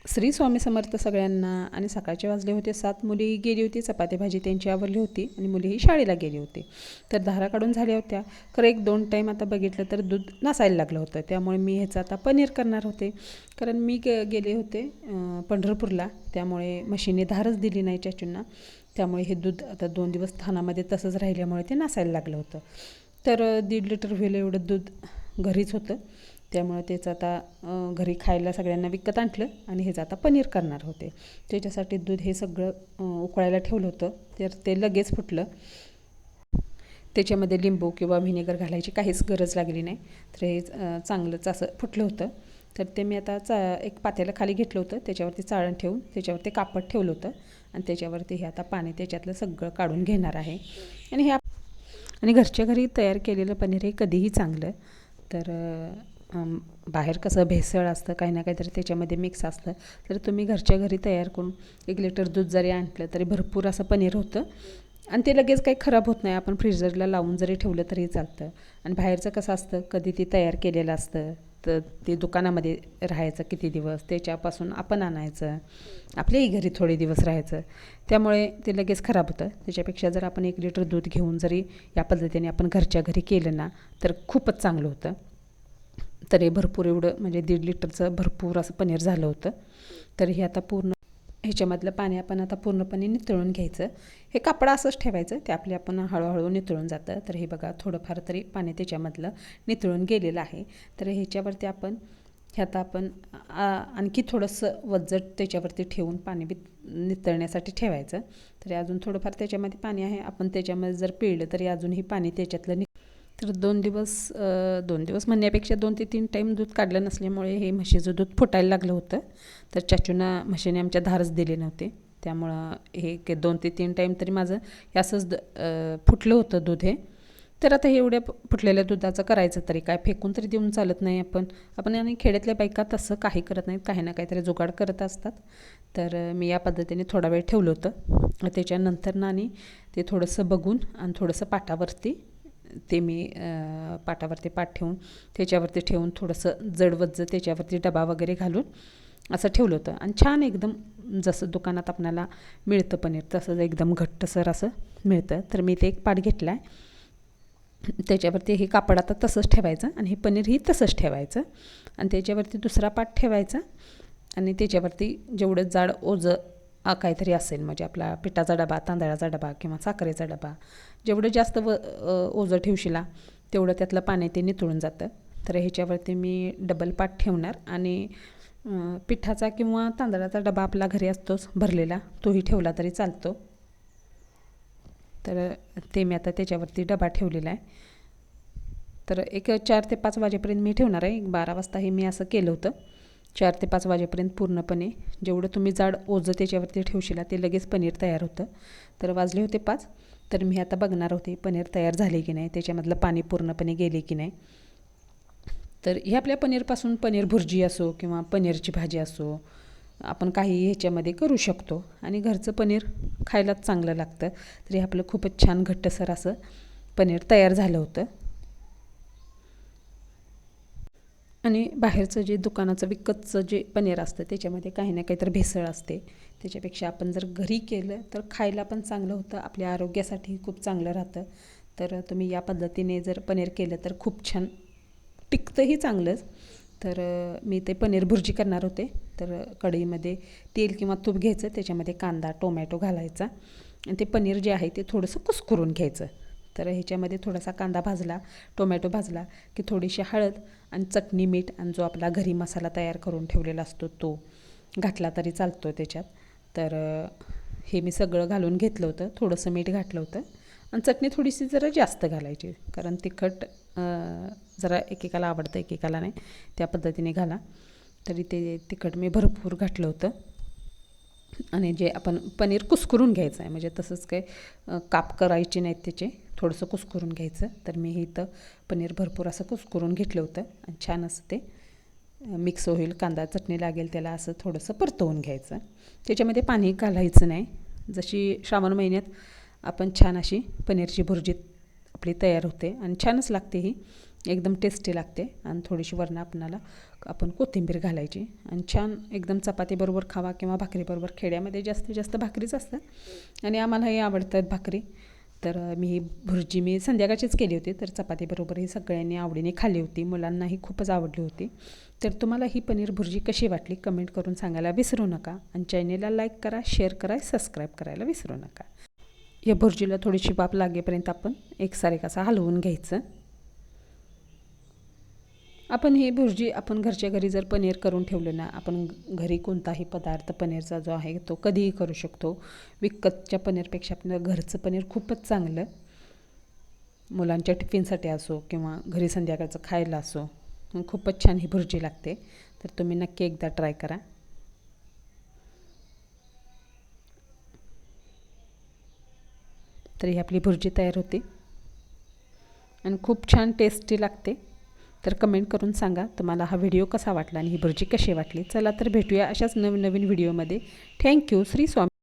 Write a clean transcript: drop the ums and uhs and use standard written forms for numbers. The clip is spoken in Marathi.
श्री स्वामी समर्थ सगळ्यांना. आणि सकाळचे वाजले होते 7. मुली गेली होती, चपाती भाजी त्यांची आवरली होती आणि मुलीही शाळेला गेली होती. तर धारा काढून झाल्या होत्या. खरं 1-2 टाईम आता बघितलं तर दूध नसायला लागलं होतं. त्यामुळे मी ह्याचं आता पनीर करणार होते. कारण मी गेले होते पंढरपूरला, त्यामुळे म्हशीने धारच दिली नाही चाचूंना. त्यामुळे हे दूध आता 2 दिवस थानामध्ये तसंच राहिल्यामुळे ते नसायला लागलं होतं. तर 1.5 लिटर होईल एवढं दूध घरीच होतं. त्यामुळे त्याचं आता घरी खायला सगळ्यांना विकत आणलं आणि ह्याचं आता पनीर करणार होते. त्याच्यासाठी दूध हे सगळं उकळायला ठेवलं होतं. तर ते लगेच फुटलं. त्याच्यामध्ये लिंबू किंवा व्हिनेगर घालायची काहीच गरज लागली नाही. तर हे चांगलंच असं फुटलं होतं. तर ते मी आता एक पातेलं खाली घेतलं होतं. त्याच्यावरती चाळण ठेवून त्याच्यावरती कापड ठेवलं होतं आणि त्याच्यावरती हे आता पाणी त्याच्यातलं सगळं काढून घेणार आहे. आणि घरच्या घरी तयार केलेलं पनीर हे कधीही चांगलं. तर बाहेर कसं भेसळ असतं, काही ना काहीतरी त्याच्यामध्ये मिक्स असतं. तर तुम्ही घरच्या घरी तयार करून 1 लिटर दूध जरी आणलं तरी भरपूर असं पनीर होतं आणि ते लगेच काही खराब होत नाही. आपण फ्रीजरला लावून जरी ठेवलं तरी चालतं. आणि बाहेरचं कसं असतं, कधी ते तयार केलेलं असतं, तर ते दुकानामध्ये राहायचं किती दिवस, त्याच्यापासून आपण आणायचं, आपल्याही घरी थोडे दिवस राहायचं. त्यामुळे ते लगेच खराब होतं. त्याच्यापेक्षा जर आपण 1 लिटर दूध घेऊन जरी या पद्धतीने आपण घरच्या घरी केलं ना, तर खूपच चांगलं होतं. तर हे भरपूर एवढं म्हणजे 1.5 लिटरचं भरपूर असं पनीर झालं होतं. तर हे आता पूर्ण ह्याच्यामधलं पाणी आपण आता पूर्णपणे नितळून घ्यायचं. हे कापड असंच ठेवायचं, ते आपण हळूहळू नितळून जातं. तर हे बघा थोडंफार तरी पाणी त्याच्यामधलं नितळून गेलेलं आहे. तर ह्याच्यावरती आपण आणखी थोडंसं वज्जट त्याच्यावरती ठेवून पाणी नितळण्यासाठी ठेवायचं. तरी अजून थोडंफार त्याच्यामध्ये पाणी आहे. आपण त्याच्यामध्ये जर पिळलं तरी अजूनही पाणी त्याच्यातलं तर 2 दिवस म्हणण्यापेक्षा 2 ते 3 टाईम दूध काढलं नसल्यामुळे हे म्हशीचं दूध फुटायला लागलं होतं. तर चाचूंना म्हशीने आमच्या धारच दिले नव्हते. त्यामुळं हे 2 ते 3 टाईम तरी माझं हे असंच फुटलं होतं दूध हे. तर आता हे एवढ्या फुटलेल्या दुधाचं करायचं तरी काय, फेकून तरी देऊन चालत नाही आपण आणि खेड्यातल्या बायका तसं काही करत नाहीत, काही ना काहीतरी जुगाड करत असतात. तर मी या पद्धतीने थोडा वेळ ठेवलं होतं. त्याच्यानंतर ना आणि ते थोडंसं बघून आणि थोडंसं पाटावरती ते मी पाटावरती पाट ठेवून त्याच्यावरती ठेवून थोडंसं जडवज्ज त्याच्यावरती डबा वगैरे घालून असं ठेवलं होतं. आणि छान एकदम जसं दुकानात आपल्याला मिळतं पनीर तसंच एकदम घट्टसर असं मिळतं. तर मी ते एक पाट घेतला आहे. त्याच्यावरती हे कापड आता तसंच ठेवायचं आणि हे पनीरही तसंच ठेवायचं आणि त्याच्यावरती दुसरा पाट ठेवायचा आणि त्याच्यावरती जेवढं जाड ओझं काहीतरी असेल, म्हणजे आपला पिठाचा डबा, तांदळाचा डबा किंवा साखरेचा डबा, जेवढं जास्त ओझं ठेवशिला तेवढं त्यातलं पाणी ते नितळून जातं. तर ह्याच्यावरती मी डबल पाट ठेवणार आणि पिठाचा किंवा तांदळाचा डबा आपला घरी असतोच भरलेला, तोही ठेवला तरी चालतो. तर ते मी आता त्याच्यावरती डबा ठेवलेला आहे. तर एक 4 ते 5 वाजेपर्यंत मी ठेवणार आहे. 12 वाजता हे मी असं केलं होतं. 4 ते 5 वाजेपर्यंत पूर्णपणे जेवढं तुम्ही जाड ओझं त्याच्यावरती ठेवशिला ते लगेच पनीर तयार होतं. तर वाजले होते 5. तर मी आता बघणार होते पनीर तयार झाले की नाही, त्याच्यामधलं पाणी पूर्णपणे गेले की नाही. तर हे आपल्या पनीरपासून पनीर भुर्जी असो किंवा पनीरची भाजी असो, आपण काही ह्याच्यामध्ये करू शकतो आणि घरचं पनीर खायलाच चांगलं लागतं. तर हे आपलं खूपच छान घट्टसर असं पनीर तयार झालं होतं. आणि बाहेरचं जे दुकानाचं विकतचं जे पनीर असतं त्याच्यामध्ये काही ना काहीतरी भेसळ असते. त्याच्यापेक्षा आपण जर घरी केलं तर खायला पण चांगलं होतं, आपल्या आरोग्यासाठी खूप चांगलं राहतं. तर तुम्ही या पद्धतीने जर पनीर केलं तर खूप छान टिकतंही चांगलंच. तर मी ते पनीर भुर्जी करणार होते. तर कढईमध्ये तेल किंवा तूप घ्यायचं, त्याच्यामध्ये कांदा टोमॅटो घालायचा आणि ते पनीर जे आहे ते थोडंसं कुस्करून घ्यायचं. तर ह्याच्यामध्ये थोडासा कांदा भाजला, टोमॅटो भाजला की थोडीशी हळद आणि चटणी मीठ आणि जो आपला घरी मसाला तयार करून ठेवलेला असतो तो घातला तरी चालतो त्याच्यात. तर हे मी सगळं घालून घेतलं होतं. थोडंसं मीठ घातलं होतं आणि चटणी थोडीशी जरा जास्त घालायची, कारण तिखट जरा एकेकाला आवडतं एकेकाला नाही, त्या पद्धतीने घाला. तरी ते तिखट मी भरपूर घातलं होतं. आणि जे आपण पनीर कुस्करून घ्यायचं आहे, म्हणजे तसंच काही काप करायचे नाहीत त्याचे, थोडंसं कुस्करून घ्यायचं. तर मी इथं पनीर भरपूर असं कुस्करून घेतलं होतं आणि छान असं ते मिक्स होईल, कांदा चटणी लागेल त्याला, असं थोडंसं परतवून घ्यायचं. त्याच्यामध्ये पाणी घालायचं नाही. जशी श्रावण महिन्यात आपण छान अशी पनीरची भुर्जी आपली तयार होते आणि छानच लागते ही. एकदम टेस्टी लागते. आणि थोडीशी वरनं आपण कोथिंबीर घालायची आणि छान एकदम चपातीबरोबर खावा किंवा भाकरीबरोबर. खेड्यामध्ये जास्तीत जास्त भाकरीच असतात आणि आम्हालाही आवडतात भाकरी. तर ही भुर्जी मी संध्याकाळचीच केली होती, तर चपातीबरोबर ही सगळ्यांनी आवडीने खाल्ली होती. मुलांनाही खूपच आवडली होती. तर तुम्हाला ही पनीर भुर्जी कशी वाटली कमेंट करून सांगायला विसरू नका. आणि चॅनेलला लाईक करा, शेअर करा, सबस्क्राईब करायला विसरू नका. या भुर्जीला थोडीशी वाफ लागेपर्यंत आपण एकसारखं असं हलवून घ्यायचं. आपण ही भुर्जी आपण घरच्या घरी जर पनीर करून ठेवलं ना, आपण घरी कोणताही पदार्थ पनीरचा जो आहे तो कधीही करू शकतो. विकतच्या पनीरपेक्षा आपलं घरचं पनीर खूपच चांगलं. मुलांच्या टिफिनसाठी असो किंवा घरी संध्याकाळचं खायला असो, खूपच छान ही भुर्जी लागते. तर तुम्ही नक्की एकदा ट्राय करा. तर ही आपली भुर्जी तयार होते आणि खूप छान टेस्टी लागते. तर कमेंट करून सांगा तुम्हाला हा व्हिडिओ कसा वाटला आणि ही भुर्जी कशी वाटली. चला तर भेटूया अशाच नवीन नवीन व्हिडिओमध्ये. थँक्यू. श्री स्वामी.